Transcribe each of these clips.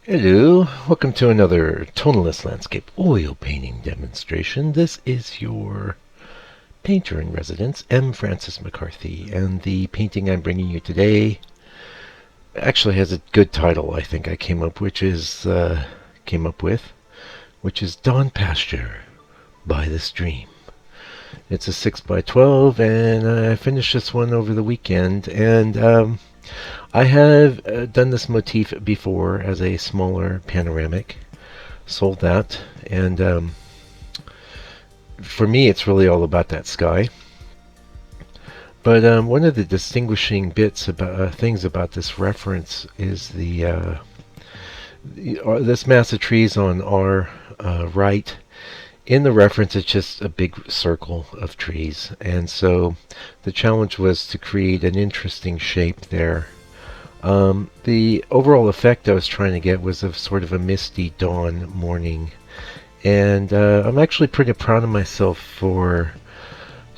Hello, welcome to another tonalist landscape oil painting demonstration. This is your painter in residence, M. Francis McCarthy, and the painting I'm bringing you today actually has a good title. I think I came up with, which is Dawn Pasture by the Stream. It's a 6 by 12, and I finished this one over the weekend, and I have done this motif before as a smaller panoramic, sold that, and for me it's really all about that sky. But one of the distinguishing bits about things about this reference is this mass of trees on our right. In the reference, it's just a big circle of trees, and so the challenge was to create an interesting shape there. The overall effect I was trying to get was of sort of a misty dawn morning, and I'm actually pretty proud of myself for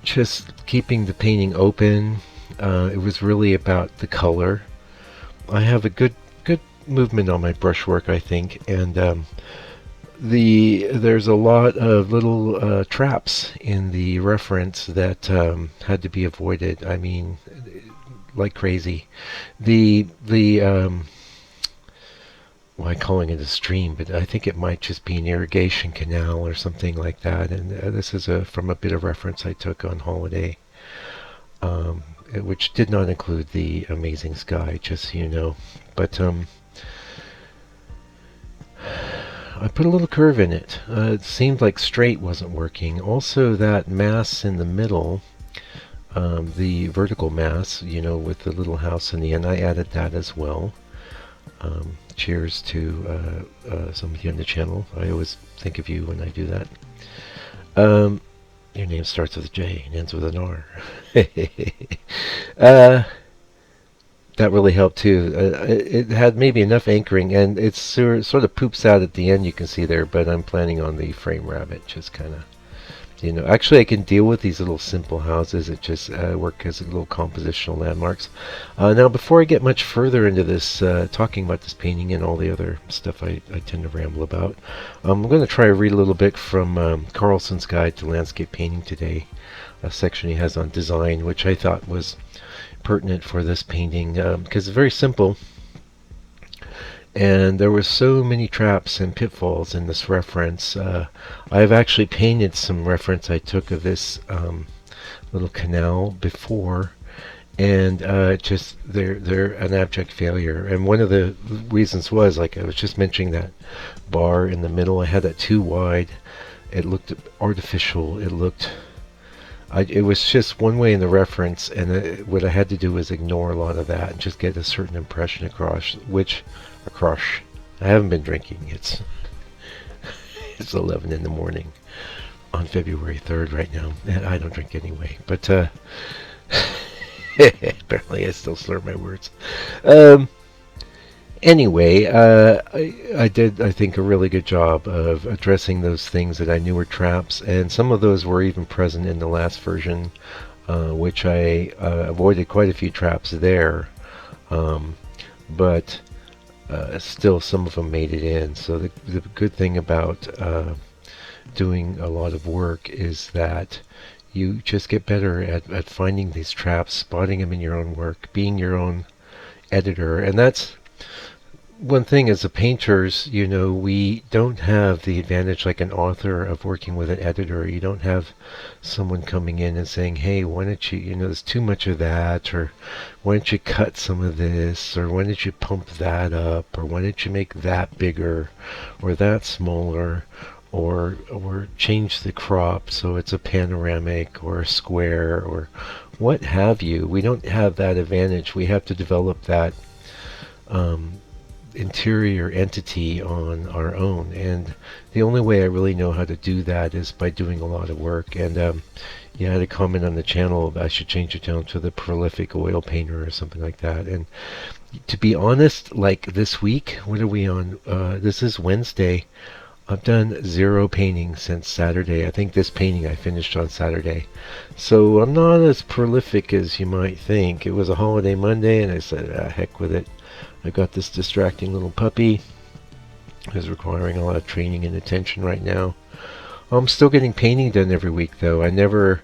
just keeping the painting open. It was really about the color. I have a good movement on my brushwork, I think, and there's a lot of little traps in the reference that had to be avoided. I mean, like crazy. Why calling it a stream, but I think it might just be an irrigation canal or something like that. And this is from a bit of reference I took on holiday, which did not include the amazing sky, just so you know. But I put a little curve in it. It seemed like straight wasn't working. Also, that mass in the middle, the vertical mass, with the little house in the end, I added that as well. Cheers to somebody on the channel. I always think of you when I do that. Your name starts with a J and ends with an R. That really helped too. It had maybe enough anchoring, and it sort of poops out at the end, you can see there, but I'm planning on the frame rabbit, just kind of, actually I can deal with these little simple houses. It just work as little compositional landmarks. Now, before I get much further into this, talking about this painting and all the other stuff I tend to ramble about, I'm going to try to read a little bit from Carlson's Guide to Landscape Painting today, a section he has on design, which I thought was pertinent for this painting, because it's very simple. And there were so many traps and pitfalls in this reference. I've actually painted some reference I took of this little canal before, and just they're an abject failure. And one of the reasons was, like I was just mentioning, that bar in the middle. I had that too wide. It looked artificial. It was just one way in the reference, and what I had to do was ignore a lot of that and just get a certain impression across. I haven't been drinking. It's 11 in the morning on February 3rd right now, and I don't drink anyway. But apparently I still slur my words. Anyway, I did, I think, a really good job of addressing those things that I knew were traps, and some of those were even present in the last version, which I avoided quite a few traps there, but still some of them made it in. So the good thing about doing a lot of work is that you just get better at finding these traps, spotting them in your own work, being your own editor. And that's one thing as a painters, we don't have the advantage like an author of working with an editor. You don't have someone coming in and saying, hey, why don't you, there's too much of that, or why don't you cut some of this, or why don't you pump that up, or why don't you make that bigger or that smaller, or change the crop so it's a panoramic or a square or what have you. We don't have that advantage. We have to develop that interior entity on our own, and the only way I really know how to do that is by doing a lot of work. And I had a comment on the channel, I should change it down to the prolific oil painter or something like that. And to be honest, like this week, what are we on? This is Wednesday. I've done 0 painting since Saturday. I think this painting I finished on Saturday. So I'm not as prolific as you might think. It was a holiday Monday, and I said, heck with it. I got this distracting little puppy, is requiring a lot of training and attention right now. I'm still getting painting done every week, though. I never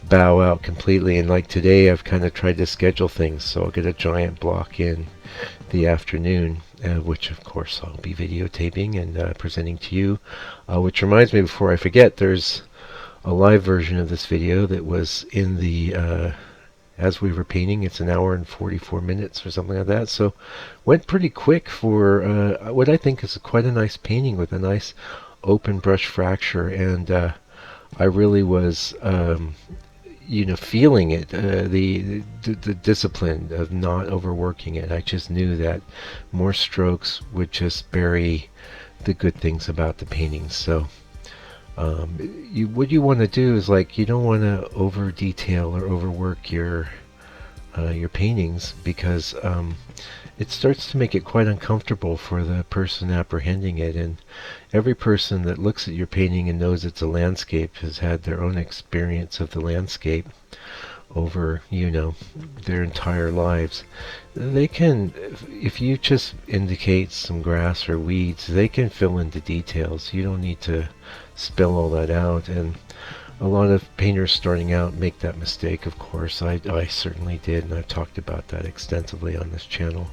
bow out completely, and like today, I've kind of tried to schedule things, so I'll get a giant block in the afternoon, which of course I'll be videotaping and presenting to you. Which reminds me, before I forget, there's a live version of this video that was in the as we were painting. It's an hour and 44 minutes or something like that, so went pretty quick for what I think is quite a nice painting with a nice open brush fracture, and I really was feeling it, the discipline of not overworking it. I just knew that more strokes would just bury the good things about the paintings. So what you want to do is, like, you don't want to over detail or overwork your paintings, because it starts to make it quite uncomfortable for the person apprehending it. And every person that looks at your painting and knows it's a landscape has had their own experience of the landscape over, their entire lives. They can, if you just indicate some grass or weeds, they can fill in the details. You don't need to spell all that out. And a lot of painters starting out make that mistake, of course. I certainly did, and I've talked about that extensively on this channel.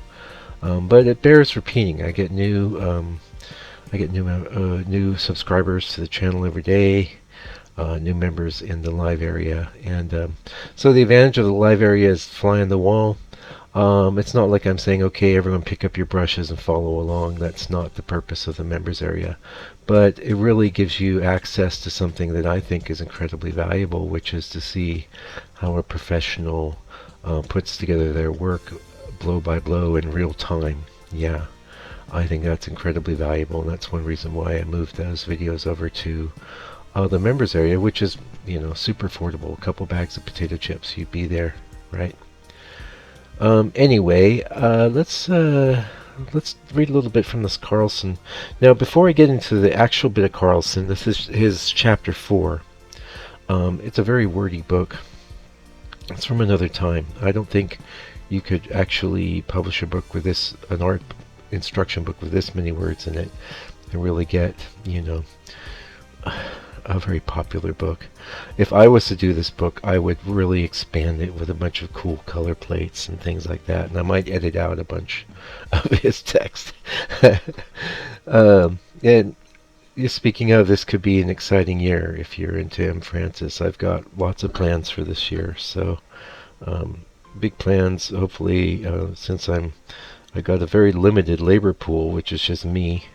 But it bears repeating. I get new subscribers to the channel every day, new members in the live area, and so the advantage of the live area is fly on the wall. It's not like I'm saying, okay, everyone pick up your brushes and follow along. That's not the purpose of the members area. But it really gives you access to something that I think is incredibly valuable, which is to see how a professional puts together their work blow by blow in real time. Yeah, I think that's incredibly valuable, and that's one reason why I moved those videos over to the members area, which is, super affordable. A couple bags of potato chips, you'd be there, right? Anyway, let's read a little bit from this Carlson. Now, before I get into the actual bit of Carlson, this is his chapter 4. It's a very wordy book. It's from another time. I don't think you could actually publish a book with this, an art instruction book with this many words in it, and really get, a very popular book. If I was to do this book, I would really expand it with a bunch of cool color plates and things like that, and I might edit out a bunch of his text. And speaking of, this could be an exciting year if you're into M. Francis. I've got lots of plans for this year, so big plans. Hopefully, since I got a very limited labor pool, which is just me.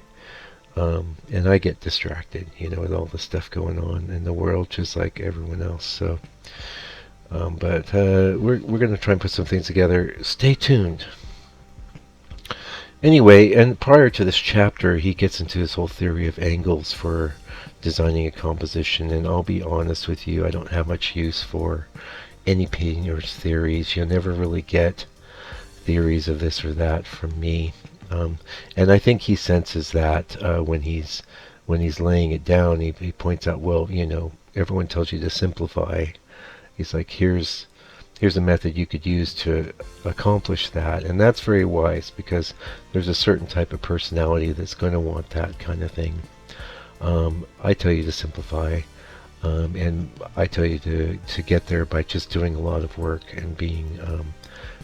And I get distracted, with all the stuff going on in the world, just like everyone else. So, but we're going to try and put some things together. Stay tuned. Anyway, and prior to this chapter, he gets into this whole theory of angles for designing a composition. And I'll be honest with you, I don't have much use for any painter's theories. You'll never really get theories of this or that from me. And I think he senses that when he's laying it down, he points out, well, everyone tells you to simplify. He's like, here's a method you could use to accomplish that, and that's very wise, because there's a certain type of personality that's going to want that kind of thing. I tell you to simplify, and I tell you to get there by just doing a lot of work and being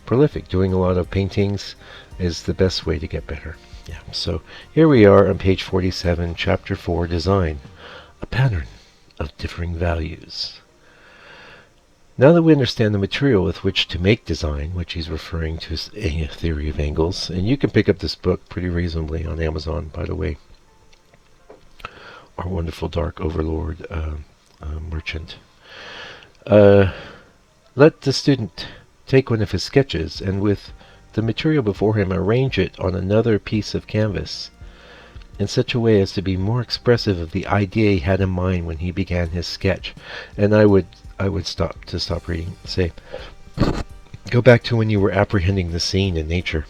prolific. Doing a lot of paintings is the best way to get better. Yeah. So here we are on page 47, chapter 4, Design, a pattern of differing values. Now that we understand the material with which to make design, which he's referring to as a theory of angles, and you can pick up this book pretty reasonably on Amazon, by the way, our wonderful Dark Overlord merchant. Let the student take one of his sketches, and with the material before him, arrange it on another piece of canvas in such a way as to be more expressive of the idea he had in mind when he began his sketch. And I would stop reading, say, go back to when you were apprehending the scene in nature.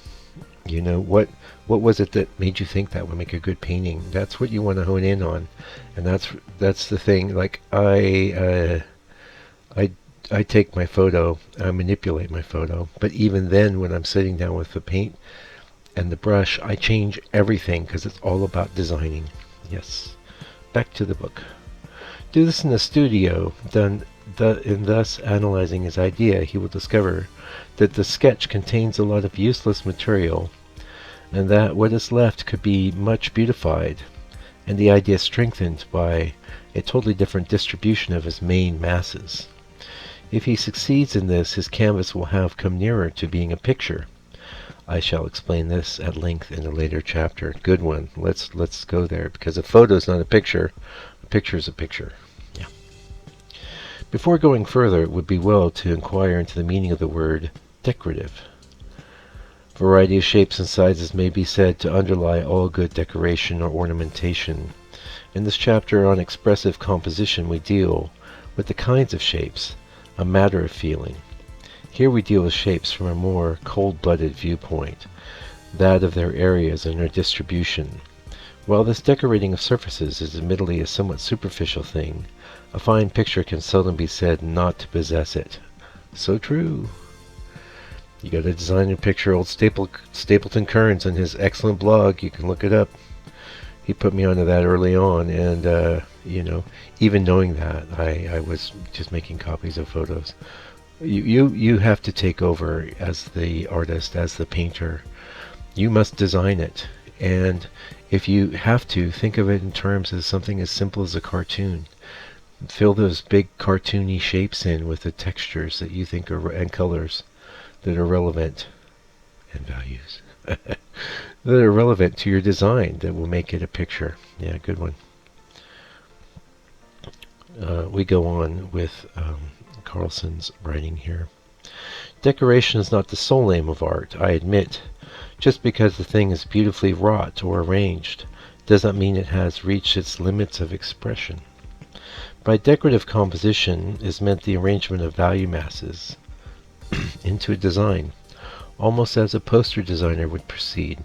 What was it that made you think that would make a good painting? That's what you want to hone in on, and that's the thing. Like I take my photo, I manipulate my photo, but even then, when I'm sitting down with the paint, and the brush, I change everything because it's all about designing. Yes. Back to the book. Do this in the studio, in thus analyzing his idea, he will discover that the sketch contains a lot of useless material, and that what is left could be much beautified, and the idea strengthened by a totally different distribution of his main masses. If he succeeds in this, his canvas will have come nearer to being a picture. I shall explain this at length in a later chapter. Good one. Let's go there, because a photo is not a picture. A picture is a picture. Yeah. Before going further, it would be well to inquire into the meaning of the word decorative. Variety of shapes and sizes may be said to underlie all good decoration or ornamentation. In this chapter on expressive composition, we deal with the kinds of shapes, a matter of feeling. Here we deal with shapes from a more cold-blooded viewpoint, that of their areas and their distribution. While this decorating of surfaces is admittedly a somewhat superficial thing, a fine picture can seldom be said not to possess it. So true. You got to design a picture. Old Stapleton Kearns on his excellent blog, you can look it up. He put me onto that early on, and even knowing that, I was just making copies of photos. You have to take over as the artist, as the painter. You must design it, and if you have to, think of it in terms of something as simple as a cartoon. Fill those big cartoony shapes in with the textures that you think are, and colors that are relevant, and values that are relevant to your design, that will make it a picture. Yeah, good one. We go on with Carlson's writing here. Decoration is not the sole aim of art, I admit. Just because the thing is beautifully wrought or arranged does not mean it has reached its limits of expression. By decorative composition is meant the arrangement of value masses into a design, almost as a poster designer would proceed.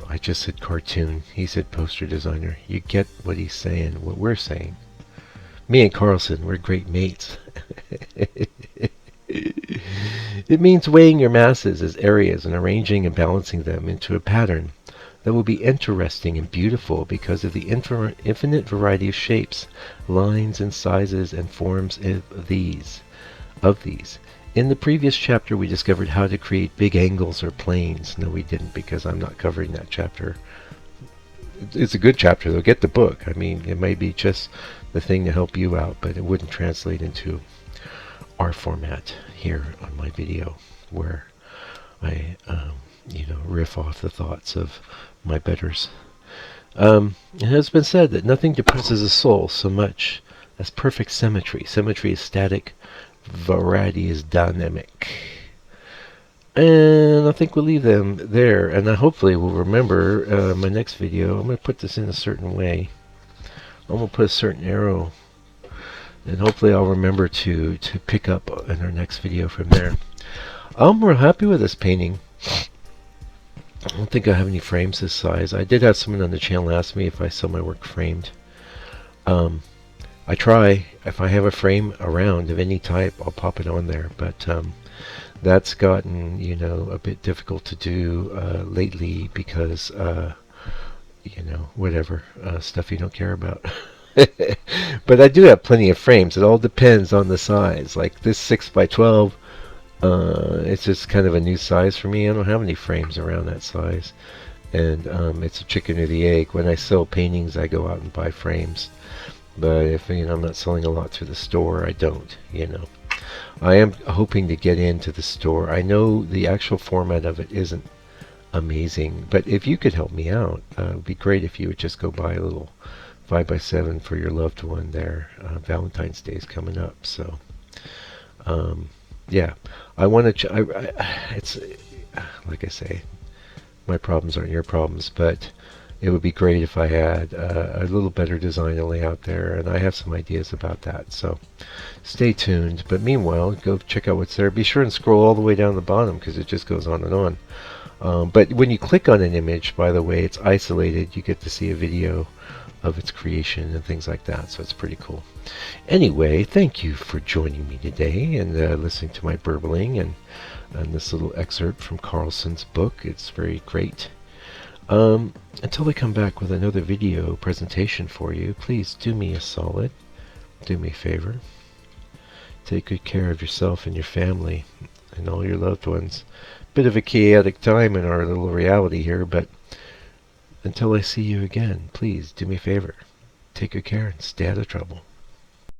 I just said cartoon. He said poster designer. You get what he's saying, what we're saying. Me and Carlson, we're great mates. It means weighing your masses as areas and arranging and balancing them into a pattern that will be interesting and beautiful because of the infinite variety of shapes, lines, and sizes and forms of these. In the previous chapter, we discovered how to create big angles or planes. No, we didn't, because I'm not covering that chapter. It's a good chapter, though. Get the book. I mean, it may be just the thing to help you out, but it wouldn't translate into our format here on my video, where I, riff off the thoughts of my betters. It has been said that nothing depresses a soul so much as perfect symmetry. Symmetry is static. Variety is dynamic. And I think we'll leave them there, and I hopefully will remember my next video. I'm going to put this in a certain way. I'm going to put a certain arrow, and hopefully I'll remember to pick up in our next video from there. I'm real happy with this painting. I don't think I have any frames this size. I did have someone on the channel ask me if I sell my work framed. I try. If I have a frame around of any type, I'll pop it on there. But that's gotten, a bit difficult to do lately because, whatever, stuff you don't care about. But I do have plenty of frames. It all depends on the size. Like this 6x12, it's just kind of a new size for me. I don't have any frames around that size. And it's a chicken or the egg. When I sell paintings, I go out and buy frames. But if I'm not selling a lot through the store, I don't. I am hoping to get into the store. I know the actual format of it isn't amazing, but if you could help me out, it would be great if you would just go buy a little 5x7 for your loved one there. Valentine's Day is coming up, so yeah, I want to. It's like I say, my problems aren't your problems, but it would be great if I had a little better design to lay out there, and I have some ideas about that, so stay tuned. But meanwhile, go check out what's there. Be sure and scroll all the way down the bottom, because it just goes on and on. But when you click on an image, by the way, it's isolated. You get to see a video of its creation and things like that, so it's pretty cool. Anyway, thank you for joining me today and listening to my burbling, and and this little excerpt from Carlson's book. It's very great. Until I come back with another video presentation for you, please do me a solid. Do me a favor. Take good care of yourself and your family and all your loved ones. Bit of a chaotic time in our little reality here, but until I see you again, please do me a favor. Take good care and stay out of trouble.